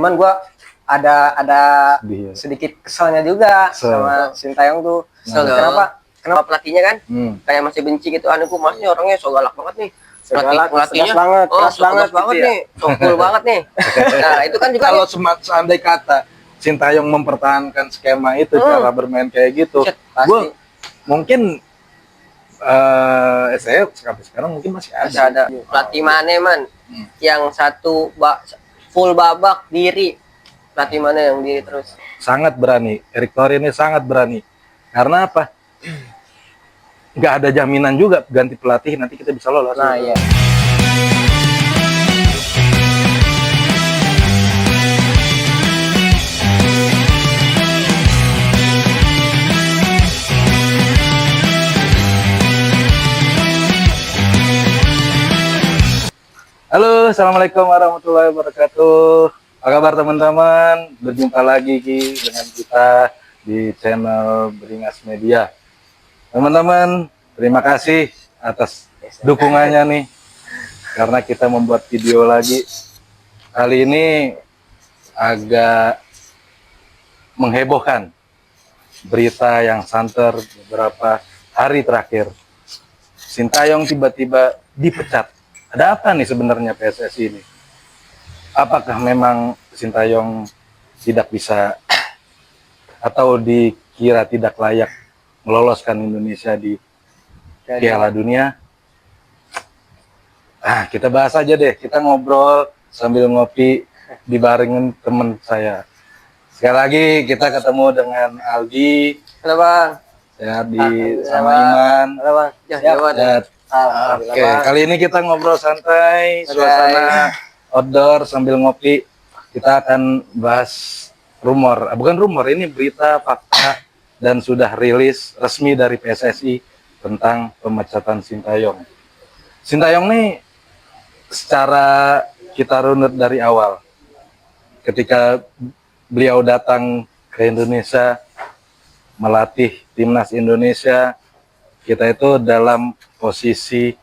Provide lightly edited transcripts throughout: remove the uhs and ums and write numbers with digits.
Cuman gue ada Sedih ya. sedikit kesalnya juga Kesel. sama Sintayong tuh. Kesel dong. Kenapa pelatihnya kan kayak masih benci gitu. Anu masnya orangnya so galak banget nih. Pelatihnya banget, keras so keras banget gitu ya. nih, so cool banget nih. Nah itu kan juga Kalau seandai kata Sintayong mempertahankan skema itu, cara bermain kayak gitu, Pasti. gue mungkin saya sampai sekarang mungkin masih masih ada. ada pelatih mana man yang satu full babak diri, pelatih mana yang diri terus. Sangat berani, Erick Thohir ini sangat berani. Karena apa? Nggak ada jaminan juga ganti pelatih nanti kita bisa lolos. Nah iya. Halo, assalamualaikum warahmatullahi wabarakatuh. Apa kabar teman-teman? Berjumpa lagi dengan kita di channel Beringas Media. Teman-teman, terima kasih atas dukungannya nih. Karena kita membuat video lagi. Kali ini agak menghebohkan. Berita yang santer beberapa hari terakhir. Sintayong tiba-tiba dipecat. Ada apa nih sebenarnya PSSI ini? Apakah memang Sintayong tidak bisa atau dikira tidak layak meloloskan Indonesia di Piala Dunia? Kita bahas aja deh. Kita ngobrol sambil ngopi dibarengin teman saya. Sekali lagi kita ketemu dengan Aldi. Halo bang. Ya, sama Iman. Halo bang. Ya, Oke, kali ini kita ngobrol santai, suasana outdoor sambil ngopi. Kita akan bahas rumor, bukan rumor, ini berita, fakta, dan sudah rilis resmi dari PSSI tentang pemecatan Sintayong. Sintayong nih secara kita runut dari awal. Ketika beliau datang ke Indonesia, melatih timnas Indonesia, kita itu dalam posisi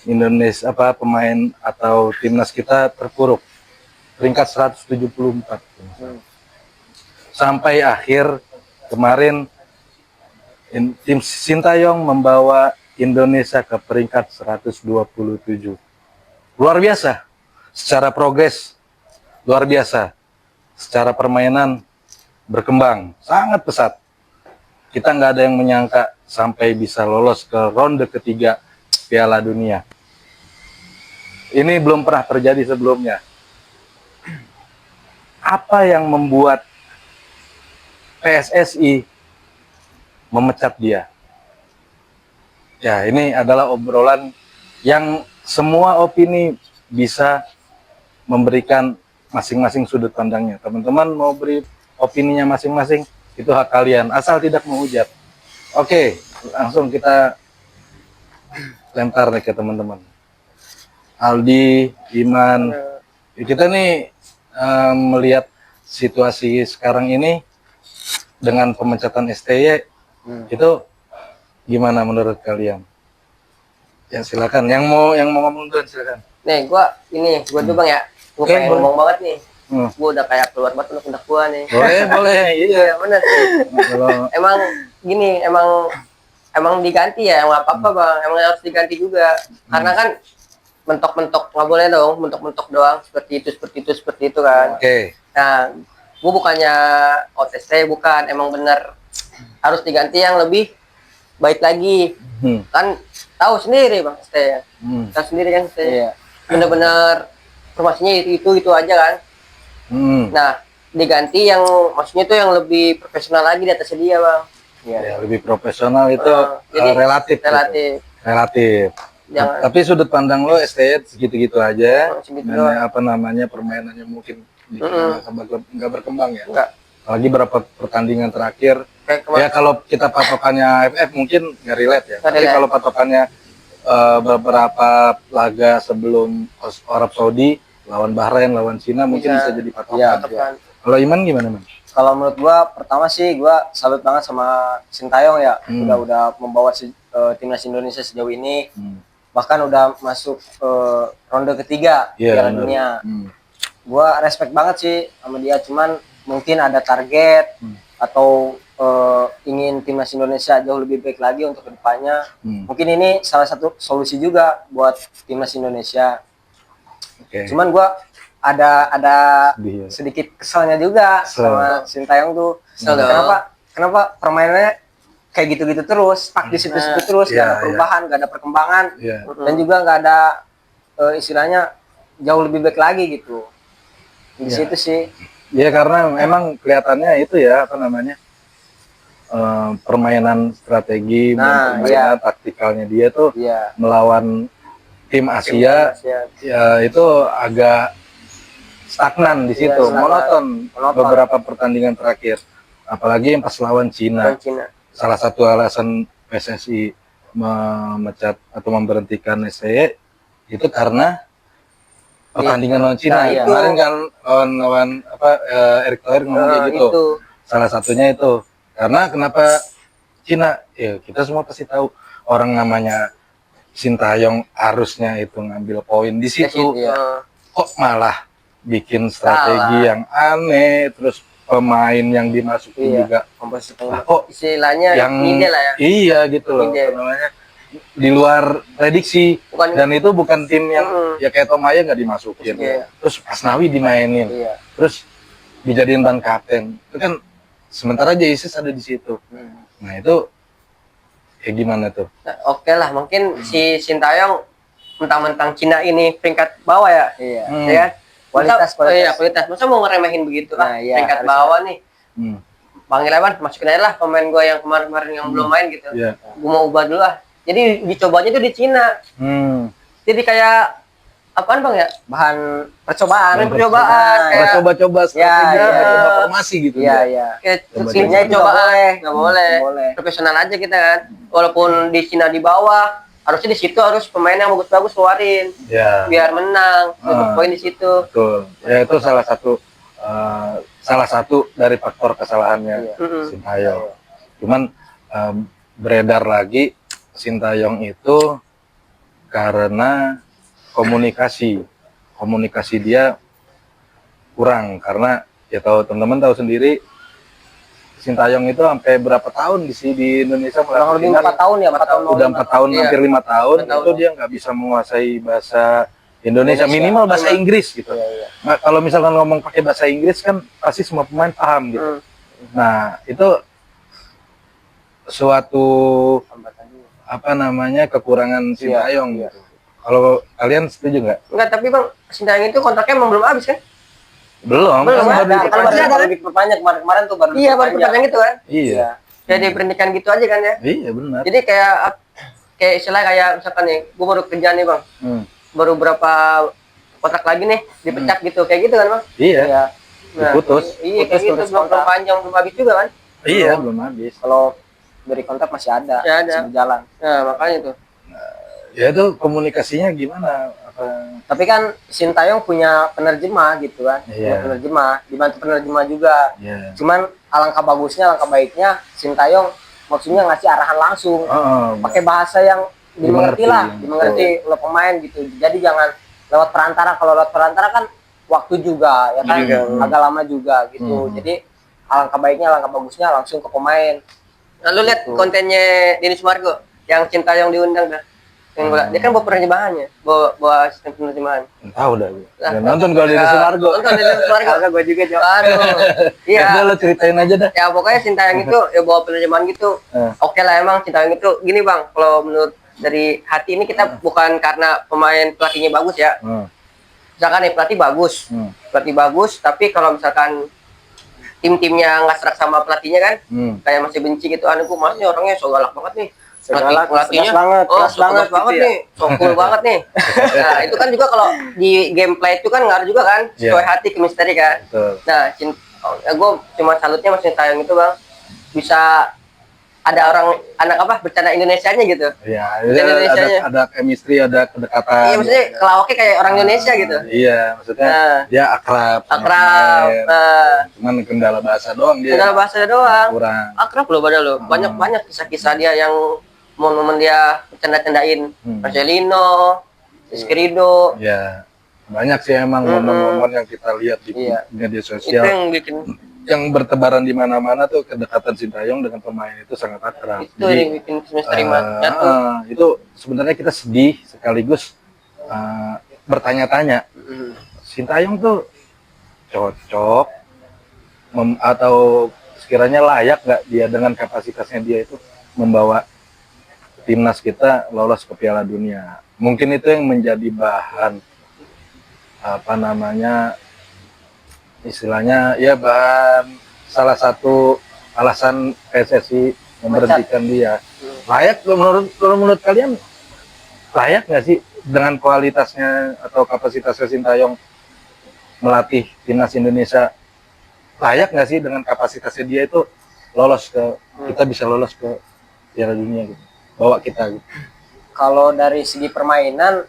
Indonesia pemain atau timnas kita terpuruk peringkat 174 sampai akhir kemarin tim Sintayong membawa Indonesia ke peringkat 127. Luar biasa secara progres, luar biasa secara permainan berkembang sangat pesat. Kita nggak ada yang menyangka sampai bisa lolos ke ronde ketiga Piala Dunia. Ini belum pernah terjadi sebelumnya. Apa yang membuat PSSI memecat dia? Ya, ini adalah obrolan yang semua opini bisa memberikan masing-masing sudut pandangnya. Teman-teman mau beri opininya masing-masing, itu hak kalian, asal tidak menghujat. Oke, langsung kita lempar nih ke teman-teman. Aldi, Iman, kita nih melihat situasi sekarang ini dengan pemecatan STY, itu gimana menurut kalian? Ya silakan, yang mau ngomong duluan silakan. Nih gua tuh bang ya, gua pengen ngomong banget nih. Gue udah kayak keluar batu pundak gua nih. Boleh, iya bener sih. Emang gini, emang diganti ya, emang apa bang, emang harus diganti juga. Karena kan mentok-mentok nggak boleh dong, mentok-mentok doang seperti itu kan. Oke. Nah, gue bukannya OTT, bukan, emang bener harus diganti yang lebih baik lagi. Kan tahu sendiri bang ST, tahu sendiri kan ST. Bener-bener formasinya itu aja kan. Nah, diganti yang maksudnya itu yang lebih profesional lagi di atas dia bang. Ya, lebih profesional itu jadi, relatif. Tapi sudut pandang lo STY segitu-gitu aja. Permainannya mungkin nggak berkembang ya. Enggak. Apalagi berapa pertandingan terakhir. Ya kalau kita patokannya AFF mungkin nggak relate ya. Tapi kalau patokannya beberapa laga sebelum Arab Saudi, lawan Bahrain, lawan Cina mungkin bisa jadi patokan. Kalau Iman gimana, Man? Kalau menurut gua, pertama sih gua salut banget sama Sintayong ya, udah membawa timnas Indonesia sejauh ini, bahkan udah masuk ronde ketiga Piala Dunia. gua respect banget sih sama dia, cuman mungkin ada target atau ingin timnas Indonesia jauh lebih baik lagi untuk kedepannya. Mungkin ini salah satu solusi juga buat timnas Indonesia. Cuman gua ada sedikit kesalnya juga sama Sintayong tuh. Kenapa permainannya kayak gitu-gitu terus, stuck di situ-situ terus, gak ada perubahan, gak ada perkembangan, dan juga gak ada istilahnya jauh lebih baik lagi gitu. Di situ sih. Ya karena memang kelihatannya itu ya apa namanya permainan strategi, permainan taktikalnya dia tuh melawan tim Asia, ya itu agak stagnan di situ, monoton beberapa pertandingan terakhir, apalagi yang pas lawan Cina. Salah satu alasan PSSI memecat atau memberhentikan STY itu karena pertandingan lawan Cina. Kemarin kan lawan Erick Thohir ngomong kayak gitu. Salah satunya itu karena kenapa Cina? Ya kita semua pasti tahu orang namanya Sintayong harusnya itu ngambil poin di situ. Kok malah bikin strategi yang aneh, terus pemain yang dimasukin juga kok istilahnya yang ide lah ya. Iya gitu loh, namanya di luar prediksi. Dan itu bukan tim yang ya kayak Tomaya nggak dimasukin, terus Asnawi dimainin, terus dijadiin ban kapten. Itu kan sementara Jesus ada di situ. Nah itu kayak gimana tuh? Nah, oke lah, mungkin si Sintayong mentang-mentang Cina ini peringkat bawah ya, ya kan? Kualitas. Masa mau ngeremehin begitu lah, peringkat bawah nih. Panggil Evan, masukin aja lah pemain gue yang kemarin-kemarin yang belum main gitu. Gue mau ubah dulu lah. Jadi dicobanya tuh di Cina. Jadi kayak apaan bang ya? Bahan percobaan. Kayak coba-coba strategi, coba formasi gitu. Kayak cobaan, nggak boleh. Profesional aja kita kan. Walaupun di Cina di bawah, harusnya di situ harus pemain yang bagus-bagus keluarin, biar menang, untuk poin di situ. Betul. Ya itu salah satu dari faktor kesalahannya Sintayong. Cuman beredar lagi Sintayong itu karena komunikasi dia kurang, karena ya teman-teman tahu sendiri Sintayong itu sampai berapa tahun di Indonesia, lebih 4 tahun ya, 4 tahun. Udah 4 tahun, hampir 5 tahun itu dia nggak bisa menguasai bahasa Indonesia, minimal bahasa Inggris gitu. Nah, kalau misalkan ngomong pakai bahasa Inggris kan pasti semua pemain paham gitu. Nah itu suatu apa namanya kekurangan Sintayong gitu. Kalau kalian setuju nggak? Enggak, tapi bang, Sintayong itu kontraknya emang belum habis kan? Belum ada. Kalau masih ada lebih perpanjang kemarin tuh baru. Iya, baru perpanjang gitu kan? Iya. Jadi diberhentikan gitu aja kan ya? Iya benar. Jadi kayak istilah kayak misalkan nih, gue baru kerja nih bang, baru berapa kontrak lagi nih dipecat gitu, kayak gitu kan bang? Iya. Nah, diputus. Iya, kayak gitu belum perpanjang, belum habis juga kan? Iya, belum habis. Kalau dari kontrak masih ada, masih berjalan. Nah makanya tuh. Ya itu komunikasinya gimana? Tapi kan Sintayong punya penerjemah gitu kan, penerjemah, dibantu penerjemah juga. Cuman alangkah bagusnya, alangkah baiknya Sintayong maksudnya ngasih arahan langsung, pakai bahasa yang dimengerti oleh pemain gitu. Jadi jangan lewat perantara. Kalau lewat perantara kan waktu juga ya kan, agak lama juga gitu. Jadi alangkah baiknya, alangkah bagusnya langsung ke pemain. Lalu lihat kontennya Denny Sumargo yang Sintayong diundang dah. Dia kan bawa penerjemahannya, bawa sistem penerjemahan. Tahu dah gue. Nonton kalau Denny Sumargo. Nonton Denny Sumargo. Karena gue juga jawab. Aduh. Iya. Udah lo ceritain aja dah. Ya pokoknya Sintayong itu ya bawa penerjemahan gitu. Oke lah emang Sintayong itu gini bang, kalau menurut dari hati ini kita bukan karena pemain pelatihnya bagus ya. Misalkan nih pelatih bagus, tapi kalau misalkan tim-timnya nggak serak sama pelatihnya kan, kayak masih benci gitu, gue masih orangnya so galak banget nih. Pelatihnya keras banget nih, so cool banget nih. Nah itu kan juga kalau di gameplay itu kan ngaruh juga kan, sesuai hati, chemistry kan. Nah gue cuma salutnya Mas Sintayong itu bang, bisa ada anak bercanda Indonesianya gitu. Iya, ada chemistry, ada kedekatan. Iya, maksudnya kelawaknya kayak orang Indonesia gitu. Iya, maksudnya dia akrab. Cuman kendala bahasa doang dia. Kendala bahasa doang. Kurang. Akrab loh pada lo. Banyak kisah-kisah dia yang momen dia bercanda-candain Marcelino, Skrido. Iya. banyak sih emang momen-momen yang kita lihat di media Itu sosial yang bikin yang bertebaran di mana-mana tuh kedekatan Sintayong dengan pemain itu sangat akrab. itu yang bikin timnas terima jatuh. Itu sebenarnya kita sedih sekaligus bertanya-tanya. Sintayong tuh cocok atau sekiranya layak nggak dia dengan kapasitasnya dia itu membawa timnas kita lolos ke Piala Dunia. Mungkin itu yang menjadi bahan apa namanya istilahnya ya bahan salah satu alasan PSSI memberhentikan dia. Layak menurut kalian layak nggak sih dengan kualitasnya atau kapasitasnya Sintayong melatih timnas Indonesia? Layak nggak sih dengan kapasitasnya dia itu lolos ke kita bisa lolos ke Piala Dunia gitu, bawa kita gitu? Kalau dari segi permainan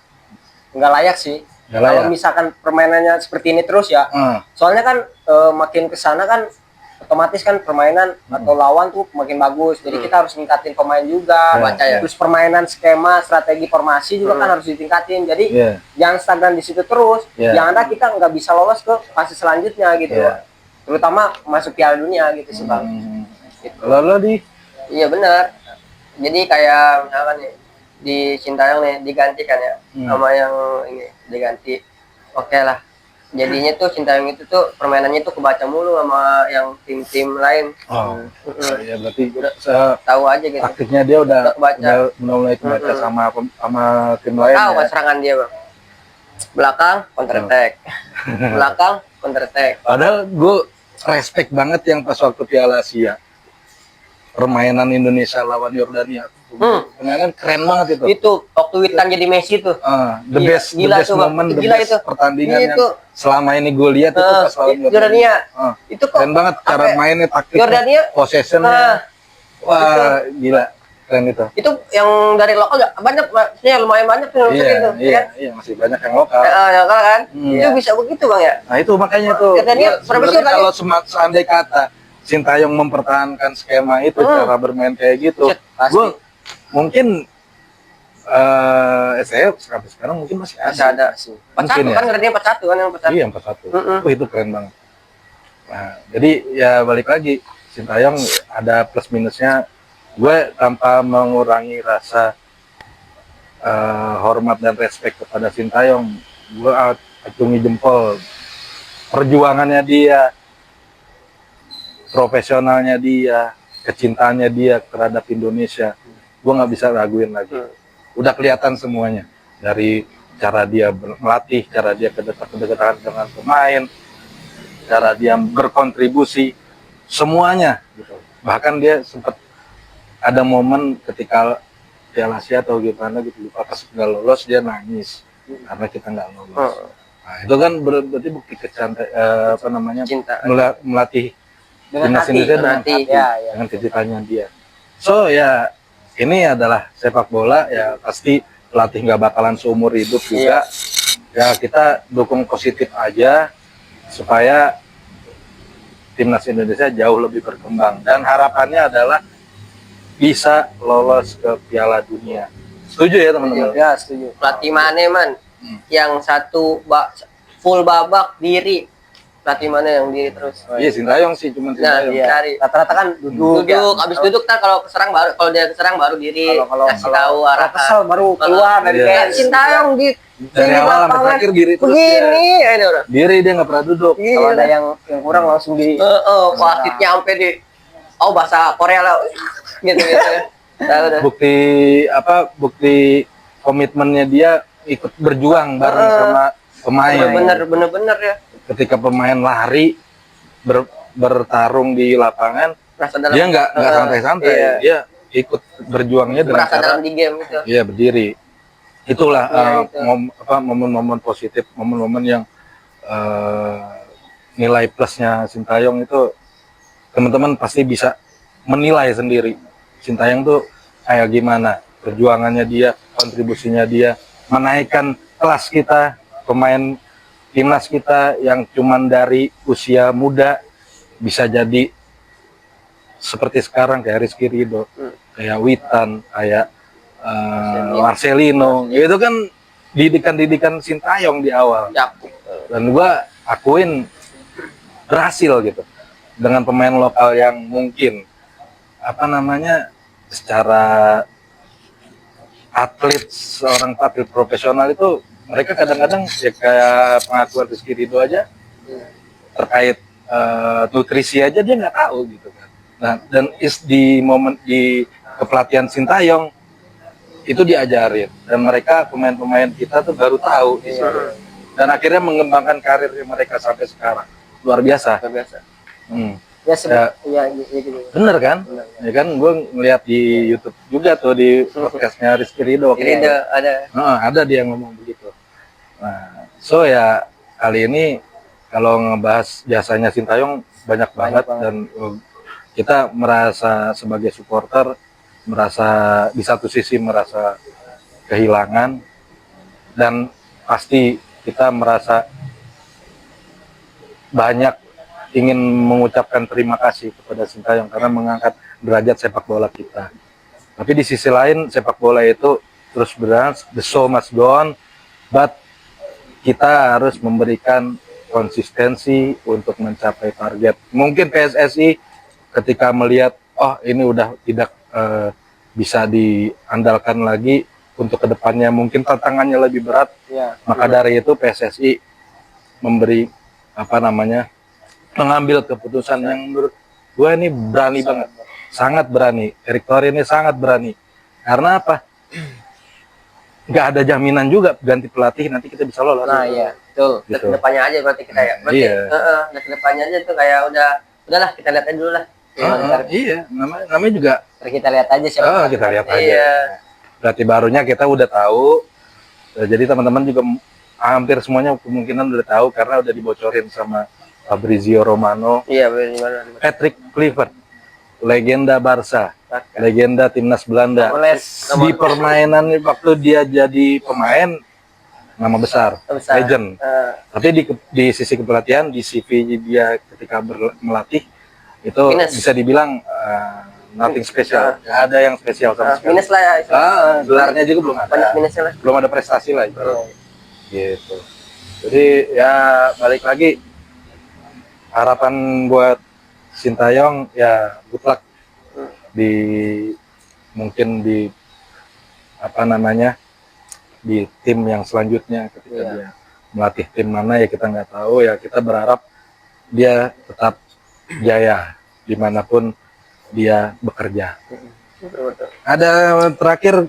nggak layak sih. Kalau misalkan permainannya seperti ini terus ya, soalnya kan makin kesana kan otomatis kan permainan atau lawan tuh makin bagus. Jadi kita harus ningkatin pemain juga, terus permainan skema, strategi formasi juga kan harus ditingkatin. Jadi jangan stagnan di situ terus. Yang ada kita nggak bisa lolos ke fase selanjutnya gitu, terutama masuk Piala Dunia gitu sih Bang. Gitu. Lalu di Iya benar. Jadi kayak misalkan nih di Sintayong nih digantikan ya sama yang ini diganti. Oke lah. Jadinya tuh Sintayong itu tuh permainannya tuh kebaca mulu sama yang tim-tim lain. Ya berarti udah Tahu aja gitu. taktiknya dia udah kebaca. mulai kebaca sama tim lain. Tahu ya. serangan dia bang. Belakang counter attack. Belakang counter attack. Padahal gue respect banget yang pas waktu Piala Asia permainan Indonesia lawan Yordania. Permainan keren banget itu. Itu waktu Witan jadi Messi tuh. The best moment, the best pertandingan yang selama ini gue lihat itu pas lawan Yordania. Itu kok keren banget cara mainnya, taktiknya, Yordania, possessionnya. Wah, gila. Keren itu. Itu yang dari lokal ya banyak, maksudnya lumayan banyak tuh. Iya, masih banyak yang lokal. Lokal kan. Itu bisa begitu bang ya. Nah itu makanya tuh. Sebenarnya kalau seandai kata Sintayong mempertahankan skema itu, cara bermain kayak gitu, gue mungkin saya sampai sekarang mungkin masih ada sih. 41 kan ngertinya 41 kan yang 41. Iya 41. Itu keren banget. Nah, jadi ya balik lagi Sintayong ada plus minusnya. Gue tanpa mengurangi rasa hormat dan respect kepada Sintayong, gue acungi jempol perjuangannya dia, profesionalnya dia, kecintaannya dia terhadap Indonesia. Gue nggak bisa raguin lagi. Udah kelihatan semuanya dari cara dia melatih, cara dia kedekatan dengan pemain, cara dia berkontribusi, semuanya. Gitu. Bahkan dia sempat ada momen ketika Piala Asia atau gimana gitu, lupa pas nggak lolos dia nangis karena kita nggak lolos. Nah, itu kan berarti bukti cinta, melatih timnas Indonesia dengan hati, dengan kecintaannya dia. So ya ini adalah sepak bola ya, pasti pelatih nggak bakalan seumur hidup juga. Ya kita dukung positif aja supaya timnas Indonesia jauh lebih berkembang dan harapannya adalah bisa lolos ke Piala Dunia. Setuju ya teman-teman? Ya setuju. Pelatih mana man? Yang satu full babak diri. Pelatih mana yang diri terus? Iya Sintayong sih, cuma Sintayong. Rata-rata kan duduk. Abis duduk kan kalau keserang baru, kalau dia keserang baru diri. Kasih tahu arah. Kesel baru keluar dari bench. Sintayong di dari awal sampai terakhir diri terus. Begini, ini udah. Diri dia nggak pernah duduk. Kalau ada yang kurang langsung di. Wasitnya sampai di. Oh bahasa Korea lah. Gitu. Bukti komitmennya dia ikut berjuang bareng sama pemain. Bener ya. Ketika pemain lari bertarung di lapangan, dia nggak santai-santai. Dia ikut berjuangnya dengan cara di game itu. Iya berdiri. Itulah momen-momen positif, momen-momen yang nilai plusnya Sintayong itu teman-teman pasti bisa menilai sendiri. Sintayong tuh kayak gimana perjuangannya dia, kontribusinya dia, menaikkan kelas kita, pemain timnas kita yang cuman dari usia muda bisa jadi seperti sekarang kayak Rizky Ridho, kayak Witan, kayak Marcelino, itu kan didikan Sintayong di awal. Ya. Dan gua akuin berhasil gitu dengan pemain lokal yang mungkin apa namanya secara seorang atlet profesional itu mereka kadang-kadang ya kayak pengakuan Rizky Ridho aja terkait nutrisi aja dia nggak tahu gitu kan. Nah, dan di momen di kepelatihan Sintayong itu diajarin dan mereka pemain-pemain kita tuh baru tahu gitu. Dan akhirnya mengembangkan karirnya mereka sampai sekarang luar biasa. Luar biasa. Ya gitu. Bener kan? Ya kan gue ngeliat di YouTube juga tuh di podcastnya Rizky Ridho. Ada dia ngomong begitu. Nah, so ya kali ini kalau ngebahas jasanya Sintayong banyak banget dan kita merasa sebagai supporter merasa di satu sisi merasa kehilangan dan pasti kita merasa banyak ingin mengucapkan terima kasih kepada Sintayong karena mengangkat derajat sepak bola kita. Tapi di sisi lain sepak bola itu terus berjalan, the show must go on, but kita harus memberikan konsistensi untuk mencapai target. Mungkin PSSI ketika melihat oh ini udah tidak bisa diandalkan lagi untuk kedepannya, mungkin tantangannya lebih berat, maka dari itu PSSI memberi apa namanya mengambil keputusan yang menurut gue ini berani banget, sangat berani. Erick Thohir ini sangat berani karena apa? Nggak ada jaminan juga ganti pelatih nanti kita bisa lolos. Nah iya betul, gitu. Kedepannya aja berarti kita ya berarti kedepannya aja tuh kayak udahlah kita lihat aja dulu lah. Iya, namanya juga kita lihat aja siapa. Kita lihat aja. Iya. Berarti barunya kita udah tahu. Jadi teman-teman juga hampir semuanya kemungkinan udah tahu karena udah dibocorin sama Fabrizio Romano. Iya, Patrick Kluivert, legenda Barca, legenda timnas Belanda. Di permainan waktu dia jadi pemain nama besar. Legend. Tapi di sisi kepelatihan, di CV dia ketika melatih itu bisa dibilang nothing special, nggak ada yang spesial sama sekali. Minus lah ya. Gelarnya juga belum ada. Banyak minusnya lah. Belum ada prestasi lah itu. Gitu. Jadi ya balik lagi harapan buat Sintayong ya good luck di mungkin di apa namanya di tim yang selanjutnya ketika dia melatih tim mana ya kita nggak tahu, ya kita berharap dia tetap jaya dimanapun dia bekerja. Ada terakhir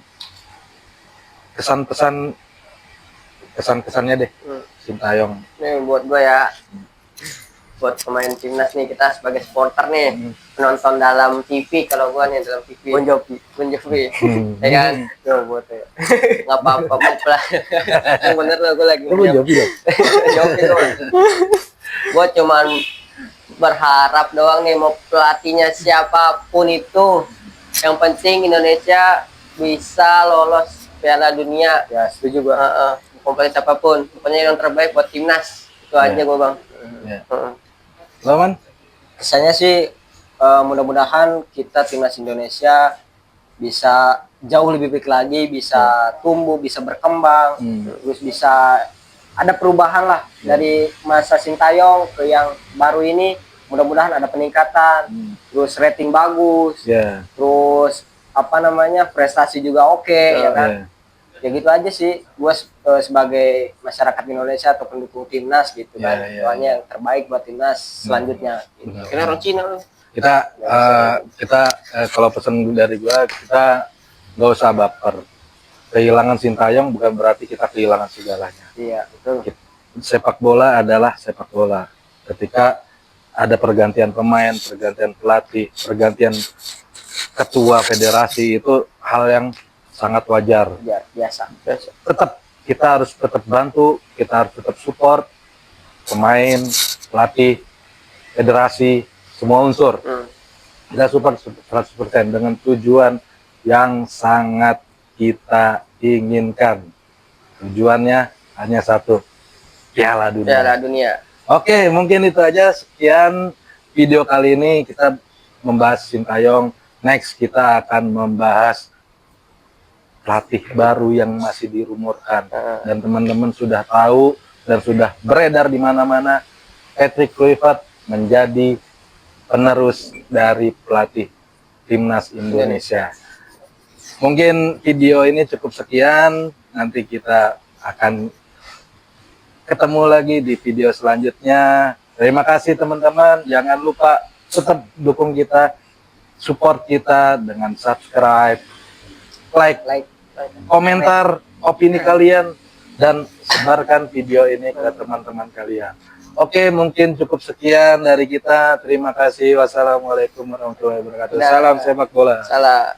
kesan-kesannya deh Sintayong. Nih buat gue ya, buat pemain timnas nih, kita sebagai supporter nih penonton dalam TV, kalau gue nih dalam TV Bon Jovi ya kan, tuh buat ya nggak apa-apa lah yang bener lah, gue lagi Bon Jovi gue cuman berharap doang nih, mau pelatihnya siapapun itu, yang penting Indonesia bisa lolos Piala Dunia. Ya setuju gue. Komplit siapapun, pokoknya yang terbaik buat timnas itu aja gue bang. Lawan kesannya sih mudah-mudahan kita timnas Indonesia bisa jauh lebih baik lagi, bisa tumbuh, bisa berkembang, terus bisa ada perubahan lah dari masa Sintayong ke yang baru ini. Mudah-mudahan ada peningkatan, terus rating bagus, terus apa namanya prestasi juga oke, ya kan? Ya gitu aja sih, gue sebagai masyarakat Indonesia atau pendukung timnas gitu kan, doanya yang terbaik buat timnas selanjutnya. Gitu. Karena orang Cina loh. Kita kalau pesan dari gue, kita nggak usah baper. Kehilangan Sintayong bukan berarti kita kehilangan segalanya. Iya betul. Sepak bola adalah sepak bola. Ketika ada pergantian pemain, pergantian pelatih, pergantian ketua federasi, itu hal yang sangat wajar. Biasa. Tetap kita harus tetap bantu, kita harus tetap support pemain, pelatih, federasi, semua unsur. Kita support 100% dengan tujuan yang sangat kita inginkan. Tujuannya hanya satu, Piala Dunia. Piala Dunia. Oke, mungkin itu aja. Sekian video kali ini kita membahas Sintayong. Next kita akan membahas pelatih baru yang masih dirumorkan dan teman-teman sudah tahu dan sudah beredar di mana-mana, Patrick Kluivert menjadi penerus dari pelatih timnas Indonesia. Mungkin video ini cukup sekian, nanti kita akan ketemu lagi di video selanjutnya. Terima kasih teman-teman, jangan lupa tetap dukung kita, support kita dengan subscribe, like, komentar opini kalian, dan sebarkan video ini ke teman-teman kalian. Oke, mungkin cukup sekian dari kita. Terima kasih. Wassalamualaikum warahmatullahi wabarakatuh. Salam sepak bola. Salah.